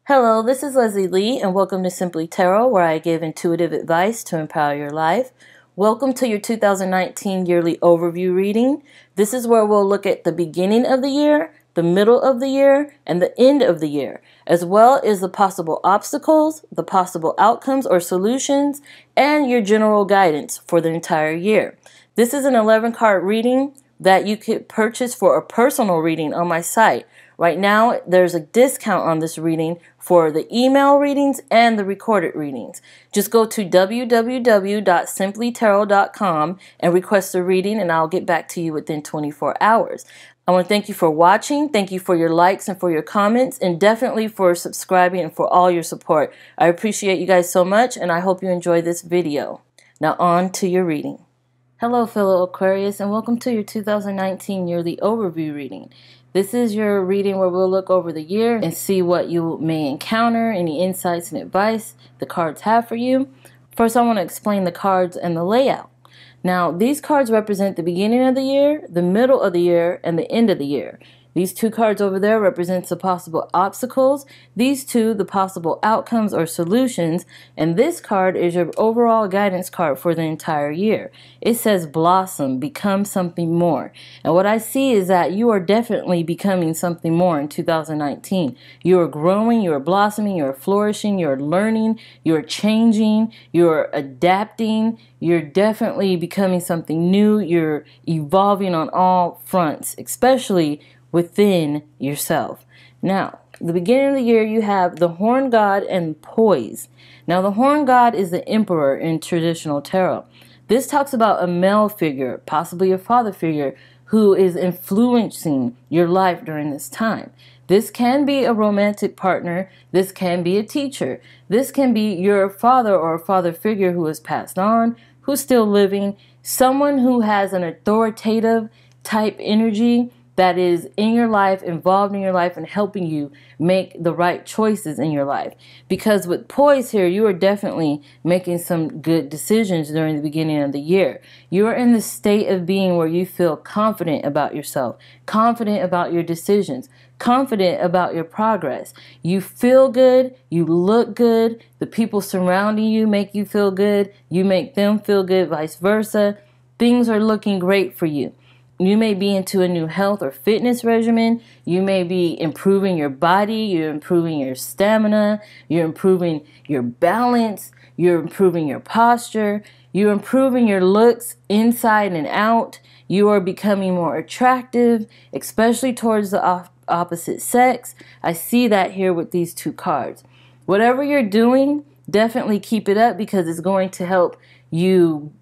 Hello, this is Leslie Lee, and welcome to Simplee Tarot, where I give intuitive advice to empower your life. Welcome to your 2019 yearly overview reading. This is where we'll look at the beginning of the year, the middle of the year, and the end of the year, as well as the possible obstacles, the possible outcomes or solutions, and your general guidance for the entire year. This is an 11-card reading that you could purchase for a personal reading on my site. Right now, there's a discount on this reading for the email readings and the recorded readings. Just go to www.simpleetarot.com and request a reading, and I'll get back to you within 24 hours. I want to thank you for watching. Thank you for your likes and for your comments, and definitely for subscribing and for all your support. I appreciate you guys so much, and I hope you enjoy this video. Now on to your reading. Hello, fellow Aquarius, and welcome to your 2019 yearly overview reading. This is your reading where we'll look over the year and see what you may encounter, any insights and advice the cards have for you. First, I want to explain the cards and the layout. Now, these cards represent the beginning of the year, the middle of the year, and the end of the year. These two cards over there represents the possible obstacles, these two the possible outcomes or solutions, and this card is your overall guidance card for the entire year. It says blossom, become something more. And what I see is that you are definitely becoming something more in 2019. You are growing, you are blossoming, you are flourishing, you are learning, you are changing, you are adapting, you're definitely becoming something new, you're evolving on all fronts, especially within yourself. Now, the beginning of the year, you have the Horn God and Poise. Now, the Horn God is the Emperor in traditional tarot. This talks about a male figure, possibly a father figure, who is influencing your life during this time. This can be a romantic partner. This can be a teacher. This can be your father or a father figure who has passed on, who's still living, someone who has an authoritative type energy that is in your life, involved in your life, and helping you make the right choices in your life. Because with Poise here, you are definitely making some good decisions during the beginning of the year. You are in the state of being where you feel confident about yourself, confident about your decisions, confident about your progress. You feel good, you look good, the people surrounding you make you feel good, you make them feel good, vice versa. Things are looking great for you. You may be into a new health or fitness regimen. You may be improving your body. You're improving your stamina. You're improving your balance. You're improving your posture. You're improving your looks inside and out. You are becoming more attractive, especially towards the opposite sex. I see that here with these two cards. Whatever you're doing, definitely keep it up because it's going to help you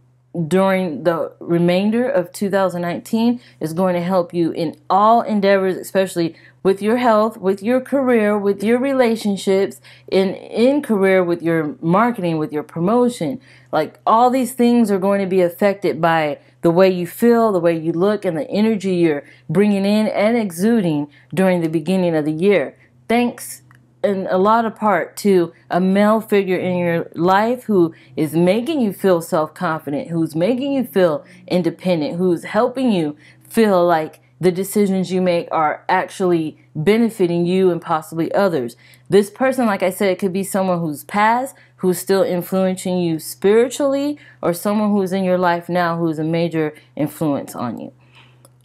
during the remainder of 2019. Is going to help you in all endeavors, especially with your health, with your career, with your relationships, in career, with your marketing, with your promotion. Like all these things are going to be affected by the way you feel, the way you look, and the energy you're bringing in and exuding during the beginning of the year. Thanks in a lot of part to a male figure in your life who is making you feel self-confident, who's making you feel independent, who's helping you feel like the decisions you make are actually benefiting you and possibly others. This person, like I said, it could be someone who's passed, who's still influencing you spiritually, or someone who's in your life now who's a major influence on you.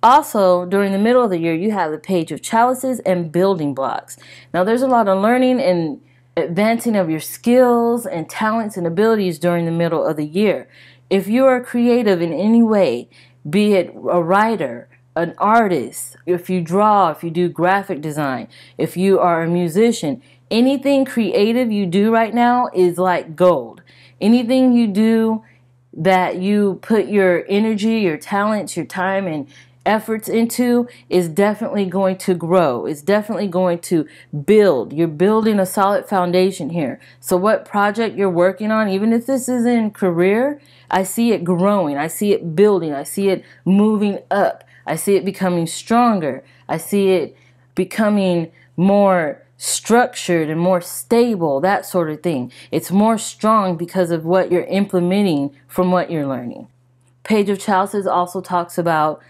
Also, during the middle of the year, you have the Page of Chalices and Building Blocks. Now, there's a lot of learning and advancing of your skills and talents and abilities during the middle of the year. If you are creative in any way, be it a writer, an artist, if you draw, if you do graphic design, if you are a musician, anything creative you do right now is like gold. Anything you do that you put your energy, your talents, your time, and efforts into is definitely going to grow. It's definitely going to build. You're building a solid foundation here. So what project you're working on, even if this is in career, I see it growing. I see it building. I see it moving up. I see it becoming stronger. I see it becoming more structured and more stable, that sort of thing. It's more strong because of what you're implementing from what you're learning. Page of Chalices also talks about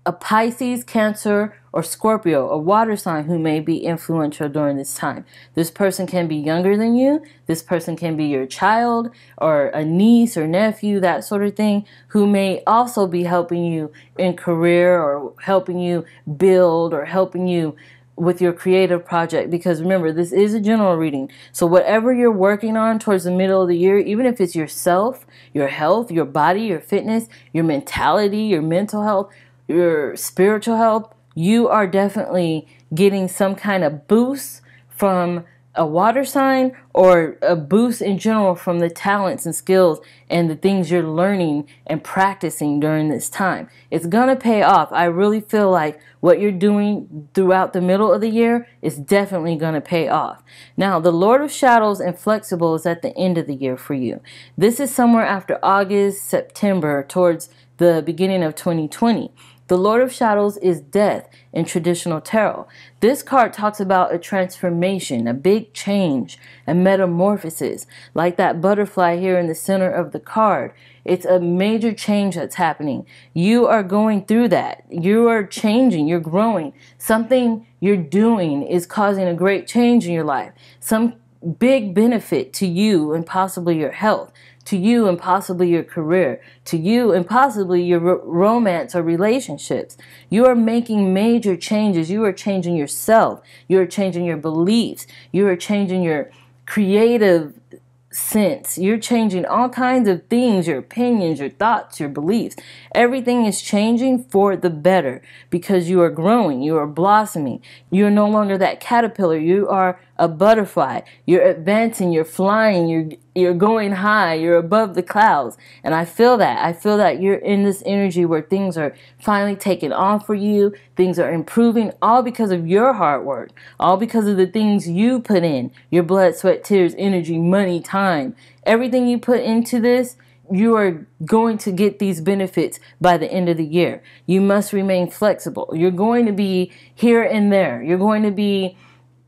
a Pisces, Cancer, or Scorpio, a water sign who may be influential during this time. This person can be younger than you. This person can be your child or a niece or nephew, that sort of thing, who may also be helping you in career or helping you build or helping you with your creative project. Because remember, this is a general reading. So whatever you're working on towards the middle of the year, even if it's yourself, your health, your body, your fitness, your mentality, your mental health, your spiritual health, you are definitely getting some kind of boost from a water sign, or a boost in general from the talents and skills and the things you're learning and practicing during this time. It's going to pay off. I really feel like what you're doing throughout the middle of the year is definitely going to pay off. Now, the Lord of Shadows and Flexible is at the end of the year for you. This is somewhere after August, September, towards the beginning of 2020. The Lord of Shadows is death in traditional tarot. This card talks about a transformation, a big change, a metamorphosis, like that butterfly here in the center of the card. It's a major change that's happening. You are going through that. You are changing. You're growing. Something you're doing is causing a great change in your life. Some big benefit to you and possibly your health, to you and possibly your career, to you and possibly your romance or relationships. You are making major changes. You are changing yourself. You are changing your beliefs. You are changing your creative sense. You're changing all kinds of things, your opinions, your thoughts, your beliefs. Everything is changing for the better because you are growing, you are blossoming. You're no longer that caterpillar. You are a butterfly. You're advancing, you're flying, you're going high, you're above the clouds. And I feel that. I feel that you're in this energy where things are finally taking off for you. Things are improving, all because of your hard work, all because of the things you put in, your blood, sweat, tears, energy, money, time. Everything you put into this, you are going to get these benefits by the end of the year. You must remain flexible. You're going to be here and there. You're going to be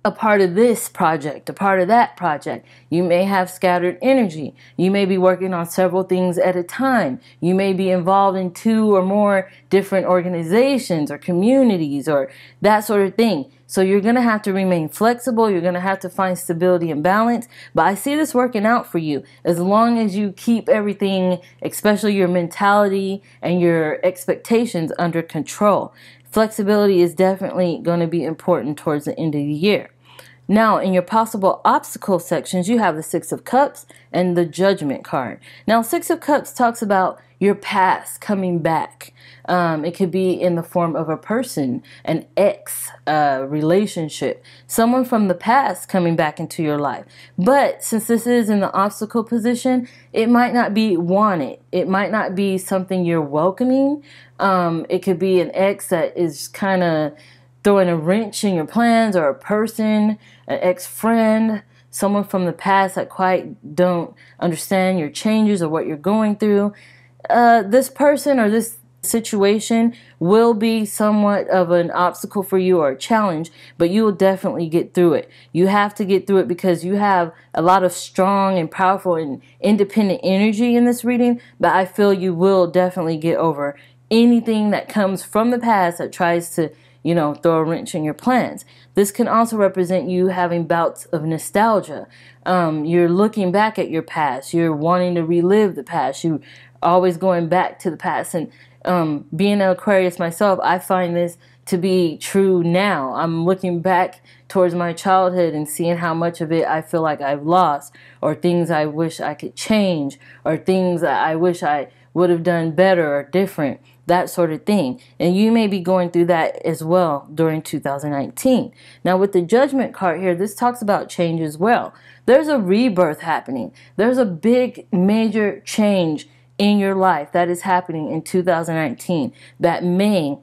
a part of this project, a part of that project. You may have scattered energy. You may be working on several things at a time. You may be involved in 2 or more different organizations or communities or that sort of thing. So you're going to have to remain flexible. You're going to have to find stability and balance. But I see this working out for you as long as you keep everything, especially your mentality and your expectations, under control. Flexibility is definitely going to be important towards the end of the year. Now, in your possible obstacle sections, you have the Six of Cups and the Judgment card. Now, Six of Cups talks about your past coming back. It could be in the form of a person, an ex relationship, someone from the past coming back into your life. But since this is in the obstacle position, it might not be wanted. It might not be something you're welcoming. It could be an ex that is kind of throwing a wrench in your plans, or a person, an ex-friend, someone from the past that quite don't understand your changes or what you're going through. This person or this situation will be somewhat of an obstacle for you or a challenge, but you will definitely get through it. You have to get through it because you have a lot of strong and powerful and independent energy in this reading, but I feel you will definitely get over anything that comes from the past that tries to, throw a wrench in your plans. This can also represent you having bouts of nostalgia. You're looking back at your past. You're wanting to relive the past. You're always going back to the past. And being an Aquarius myself, I find this to be true now. I'm looking back towards my childhood and seeing how much of it I feel like I've lost, or things I wish I could change, or things that I wish I would have done better or different, that sort of thing. And you may be going through that as well during 2019. Now, with the Judgment card here, this talks about change as well. There's a rebirth happening. There's a big, major change in your life that is happening in 2019 that may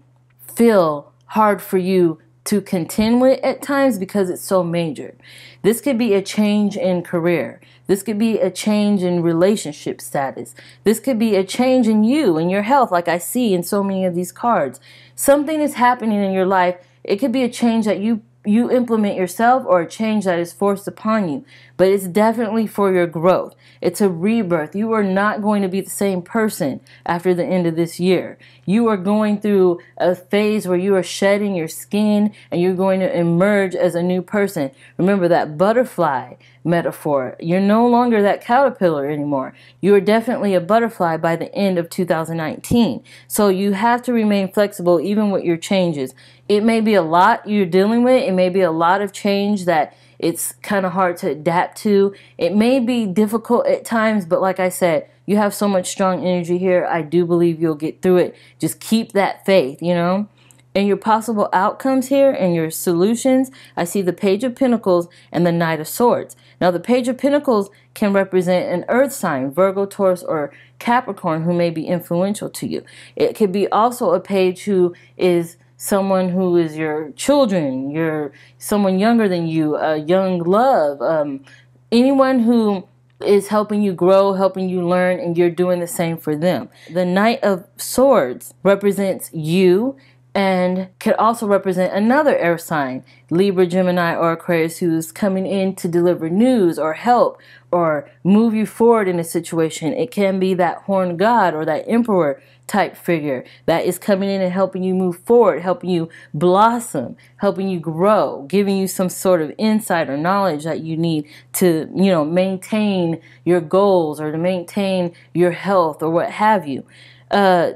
feel hard for you to contend with at times because it's so major. This could be a change in career. This could be a change in relationship status. This could be a change in you and your health, like I see in so many of these cards. Something is happening in your life. It could be a change that you you implement yourself or a change that is forced upon you, but it's definitely for your growth. It's a rebirth. You are not going to be the same person after the end of this year. You are going through a phase where you are shedding your skin and you're going to emerge as a new person. Remember that butterfly metaphor. You're no longer that caterpillar anymore. You are definitely a butterfly by the end of 2019. So you have to remain flexible even with your changes. It may be a lot you're dealing with. It may be a lot of change that it's kind of hard to adapt to. It may be difficult at times, but like I said, you have so much strong energy here. I do believe you'll get through it. Just keep that faith, you know. And your possible outcomes here and your solutions, I see the Page of Pentacles and the Knight of Swords. Now, the Page of Pentacles can represent an earth sign, Virgo, Taurus, or Capricorn, who may be influential to you. It could be also a page who is someone who is your children, someone younger than you, a young love, anyone who is helping you grow, helping you learn, and you're doing the same for them. The Knight of Swords represents you and could also represent another air sign, Libra, Gemini, or Aquarius, who's coming in to deliver news or help or move you forward in a situation. It can be that horned god or that emperor type figure that is coming in and helping you move forward, helping you blossom, helping you grow, giving you some sort of insight or knowledge that you need to, you know, maintain your goals or to maintain your health or what have you.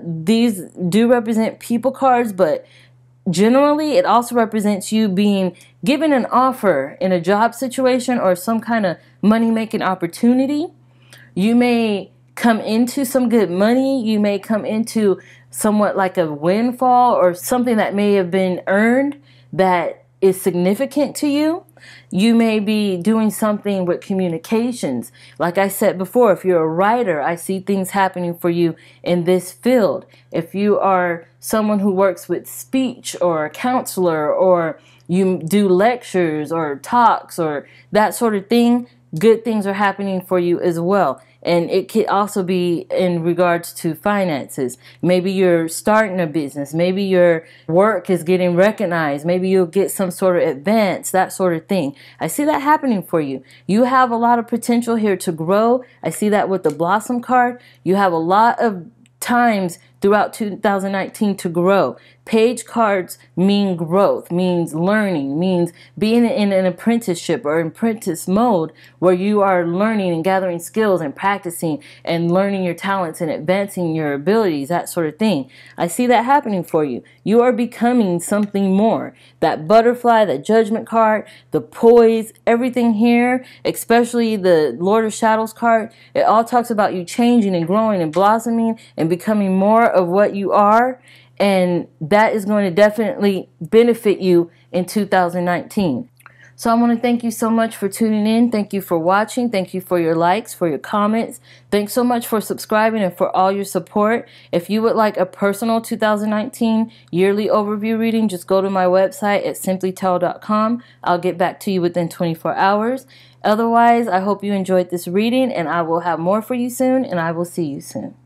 These do represent people cards, but generally it also represents you being given an offer in a job situation or some kind of money-making opportunity. You may come into some good money. You may come into somewhat like a windfall or something that may have been earned that is significant to you. You may be doing something with communications. Like I said before, if you're a writer, I see things happening for you in this field. If you are someone who works with speech or a counselor, or you do lectures or talks or that sort of thing, good things are happening for you as well. And it could also be in regards to finances. Maybe you're starting a business. Maybe your work is getting recognized. Maybe you'll get some sort of advance, that sort of thing. I see that happening for you. You have a lot of potential here to grow. I see that with the Blossom card. You have a lot of times throughout 2019 to grow. Page cards mean growth, means learning, means being in an apprenticeship or apprentice mode where you are learning and gathering skills and practicing and learning your talents and advancing your abilities, that sort of thing. I see that happening for you. You are becoming something more. That butterfly, that judgment card, the poise, everything here, especially the Lord of Shadows card, it all talks about you changing and growing and blossoming and becoming more of what you are. And that is going to definitely benefit you in 2019. So I want to thank you so much for tuning in. Thank you for watching. Thank you for your likes, for your comments. Thanks so much for subscribing and for all your support. If you would like a personal 2019 yearly overview reading, just go to my website at simpleetarot.com. I'll get back to you within 24 hours. Otherwise, I hope you enjoyed this reading, and I will have more for you soon, and I will see you soon.